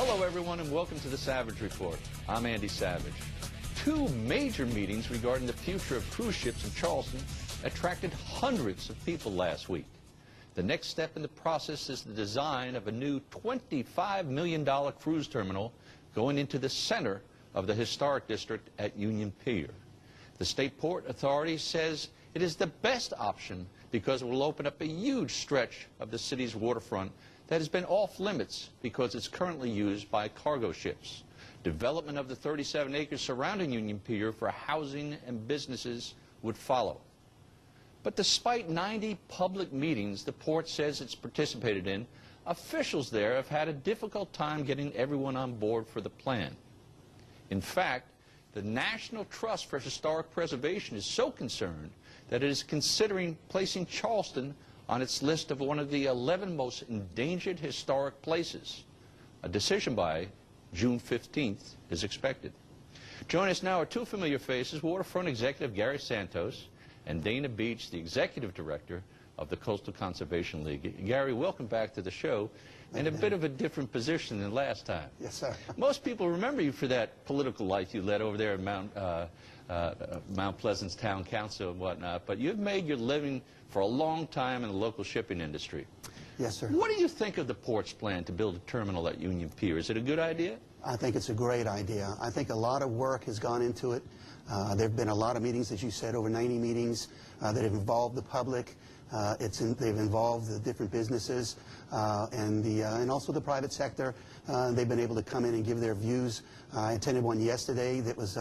Hello, everyone, and welcome to the Savage Report. I'm Andy Savage. Two major meetings regarding the future of cruise ships in Charleston attracted hundreds of people last week. The next step in the process is the design of a new $25 million cruise terminal going into the center of the historic district at Union Pier. The State Port Authority says it is the best option because it will open up a huge stretch of the city's waterfront that has been off limits because it's currently used by cargo ships. Development of the 37 acres surrounding Union Pier for housing and businesses would follow. But despite 90 public meetings the port says it's participated in, officials there have had a difficult time getting everyone on board for the plan. In fact, the National Trust for Historic Preservation is so concerned that it is considering placing Charleston on its list of one of the 11 most endangered historic places. A decision by June 15th is expected. Joining us now are two familiar faces, Waterfront Executive Gary Santos and Dana Beach, the Executive Director of the Coastal Conservation League. Gary, welcome back to the show, in a bit of a different position than last time. Yes, sir. Most people remember you for that political life you led over there at Mount Pleasant's Town Council and whatnot, but you've made your living for a long time in the local shipping industry. Yes, sir. What do you think of the port's plan to build a terminal at Union Pier? Is it a good idea? I think it's a great idea. I think a lot of work has gone into it. There have been a lot of meetings, as you said, over 90 meetings that have involved the public. They've involved the different businesses and also the private sector. They've been able to come in and give their views. I attended one yesterday that was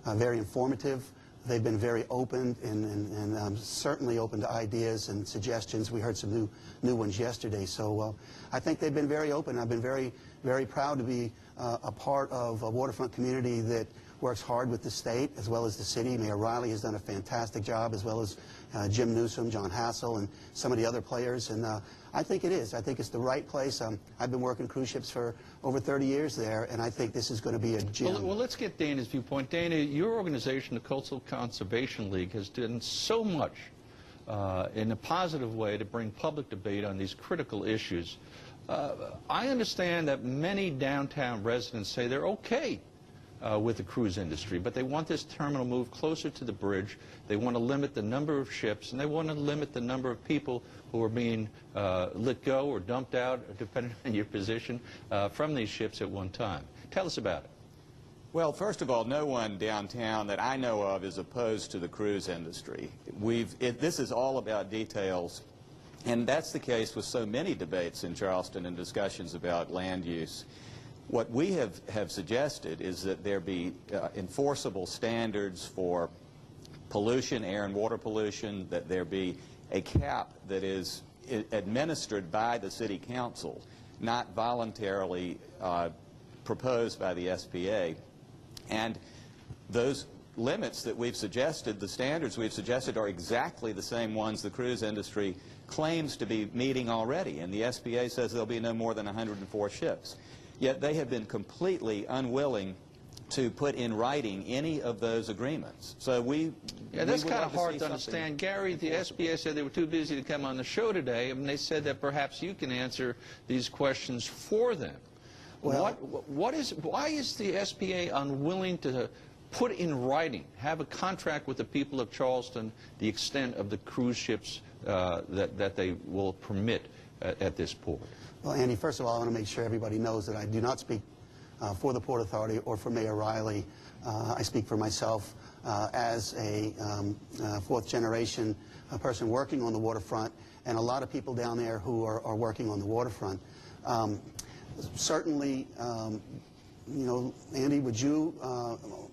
very informative. They've been very open and certainly open to ideas and suggestions. We heard some new ones yesterday. So I think they've been very open. I've been very proud to be a part of a waterfront community that works hard with the state as well as the city. Mayor Riley has done a fantastic job, as well as Jim Newsom, John Hassel, and some of the other players. And I think it is. I think it's the right place. I've been working cruise ships for over 30 years there, and I think this is going to be a gem. Well, let's get Dana's viewpoint. Dana, your organization, the Coastal Conservation League, has done so much in a positive way to bring public debate on these critical issues. I understand that many downtown residents say they're okay with the cruise industry, but they want this terminal moved closer to the bridge. They want to limit the number of ships, and they want to limit the number of people who are being let go or dumped out, depending on your position, from these ships at one time. Tell us about it. Well, first of all, no one downtown that I know of is opposed to the cruise industry. This is all about details, and that's the case with so many debates in Charleston and discussions about land use. What we have suggested is that there be enforceable standards for pollution, air and water pollution, that there be a cap that is administered by the City Council, not voluntarily proposed by the SPA. And those limits that we've suggested, the standards we've suggested, are exactly the same ones the cruise industry claims to be meeting already. And the SPA says there'll be no more than 104 ships. Yet they have been completely unwilling to put in writing any of those agreements. So that's kind of hard to understand. Gary, the SBA said they were too busy to come on the show today, and they said that perhaps you can answer these questions for them. Well, why is the SBA unwilling to put in writing, have a contract with the people of Charleston, the extent of the cruise ships that they will permit at this port? Well, Andy, first of all, I want to make sure everybody knows that I do not speak for the Port Authority or for Mayor Riley. I speak for myself as a fourth-generation person working on the waterfront, and a lot of people down there who are working on the waterfront. Certainly, you know, Andy, would you,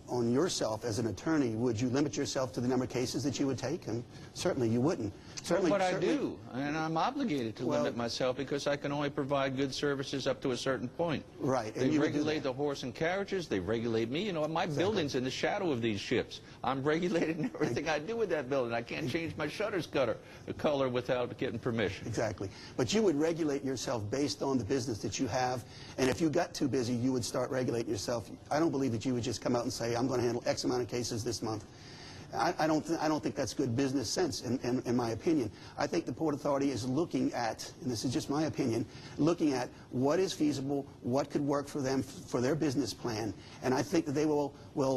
on yourself as an attorney, would you limit yourself to the number of cases that you would take? And certainly you wouldn't. But I do, and I'm obligated to limit myself because I can only provide good services up to a certain point. Right. They regulate the horse and carriages. They regulate me. You know, my building's in the shadow of these ships. I'm regulated in everything I do with that building. I can't change my shutters color without getting permission. Exactly. But you would regulate yourself based on the business that you have, and if you got too busy, you would start regulating yourself. I don't believe that you would just come out and say, I'm going to handle X amount of cases this month. I don't think that's good business sense, in my opinion. I think the Port Authority is looking at, and this is just my opinion, looking at what is feasible, what could work for them, for their business plan, and I think that they will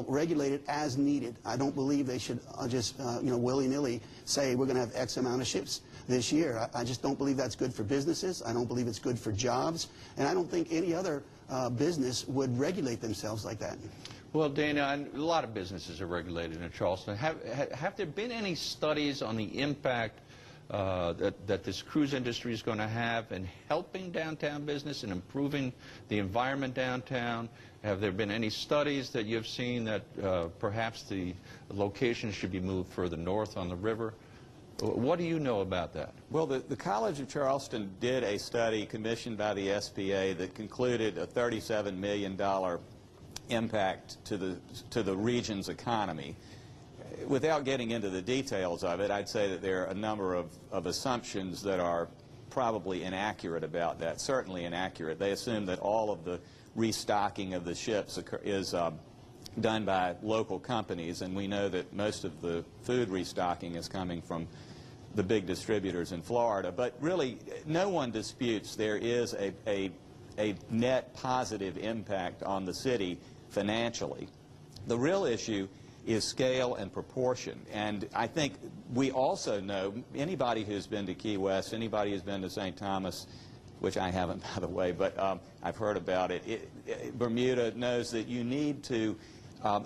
regulate it as needed. I don't believe they should just willy-nilly say we're going to have X amount of ships this year. I just don't believe that's good for businesses. I don't believe it's good for jobs, and I don't think any other business would regulate themselves like that. Well, Dana, a lot of businesses are regulated in Charleston. Have there been any studies on the impact that this cruise industry is going to have in helping downtown business and improving the environment downtown? Have there been any studies that you've seen that perhaps the location should be moved further north on the river? What do you know about that? Well, the College of Charleston did a study commissioned by the SBA that concluded a $37 million impact to the region's economy. Without getting into the details of it, I'd say that there are a number of assumptions that are probably inaccurate about that, certainly inaccurate. They assume that all of the restocking of the ships is done by local companies, and we know that most of the food restocking is coming from the big distributors in Florida. But really, no one disputes there is a net positive impact on the city financially. The real issue is scale and proportion. And I think we also know, anybody who's been to Key West, anybody who's been to St. Thomas, which I haven't, by the way, but I've heard about it, Bermuda knows that you need to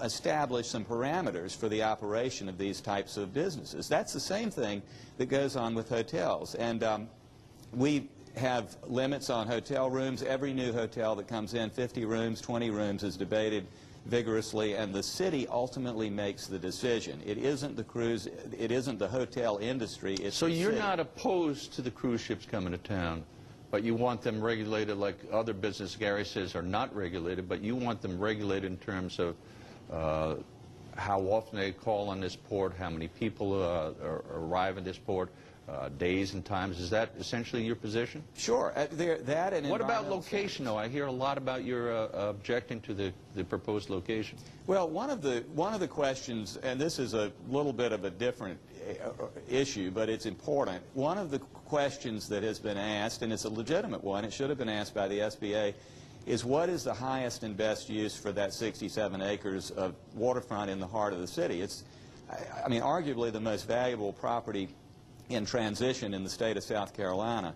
establish some parameters for the operation of these types of businesses. That's the same thing that goes on with hotels. And we have limits on hotel rooms. Every new hotel that comes in, 50 rooms, 20 rooms, is debated vigorously, and the city ultimately makes the decision. It isn't the cruise, it isn't the hotel industry, it's So the you're city. not opposed to the cruise ships coming to town, but you want them regulated like other business, Gary says, are not regulated, but you want them regulated in terms of how often they call on this port, how many people arrive at this port, days and times. Is that essentially your position? Sure. That and what about location, though? I hear a lot about your objecting to the proposed location. Well, one of the questions, and this is a little bit of a different issue, but it's important. One of the questions that has been asked, and it's a legitimate one, it should have been asked by the SBA, is what is the highest and best use for that 67 acres of waterfront in the heart of the city? It's, I mean, arguably the most valuable property in transition in the state of South Carolina.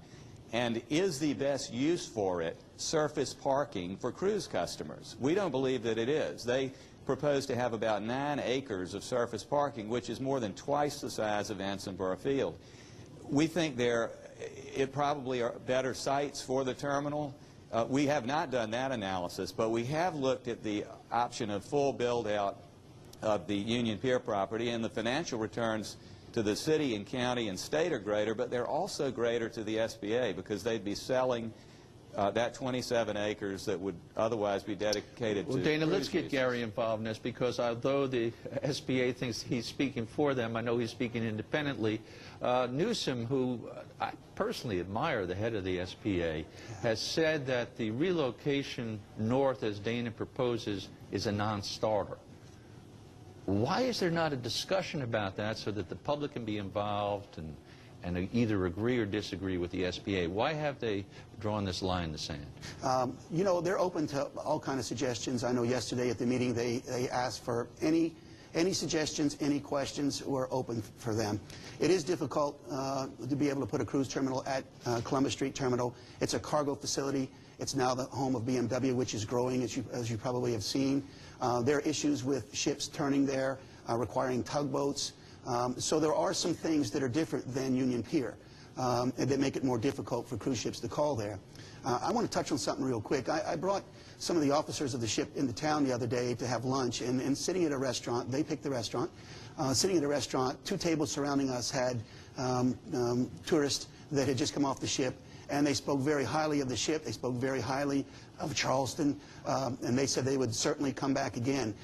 And is the best use for it surface parking for cruise customers? We don't believe that it is. They propose to have about 9 acres of surface parking, which is more than twice the size of Ansonborough Field. We think it probably are better sites for the terminal. We have not done that analysis, but we have looked at the option of full build-out of the Union Pier property, and the financial returns to the city and county and state are greater, but they're also greater to the SBA because they'd be selling that 27 acres that would otherwise be dedicated to. Well, Dana, let's get uses. Gary involved in this, because although the SBA thinks he's speaking for them, I know he's speaking independently. Newsom, who I personally admire, the head of the SBA, has said that the relocation north, as Dana proposes, is a non-starter. Why is there not a discussion about that so that the public can be involved and either agree or disagree with the SBA? Why have they drawn this line in the sand? You know, they're open to all kinds of suggestions. I know yesterday at the meeting they asked for any suggestions, any questions were open for them. It is difficult to be able to put a cruise terminal at Columbus Street Terminal. It's a cargo facility. It's now the home of BMW, which is growing, as you probably have seen. There are issues with ships turning there, requiring tugboats. So there are some things that are different than Union Pier that make it more difficult for cruise ships to call there. I want to touch on something real quick. I brought some of the officers of the ship into town the other day to have lunch, and sitting at a restaurant, they picked the restaurant, sitting at a restaurant, 2 tables surrounding us had tourists that had just come off the ship, and they spoke very highly of the ship. They spoke very highly of Charleston, and they said they would certainly come back again.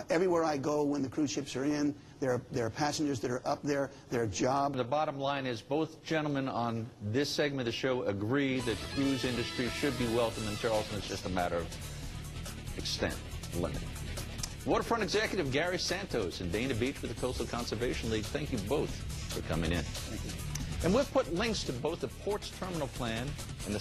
Everywhere I go when the cruise ships are in, there are passengers that are up there, their job. The bottom line is both gentlemen on this segment of the show agree that the cruise industry should be welcome in Charleston. It's just a matter of extent, limit. Waterfront Executive Gary Santos and Dana Beach with the Coastal Conservation League, thank you both for coming in. Thank you. And we've put links to both the port's terminal plan and the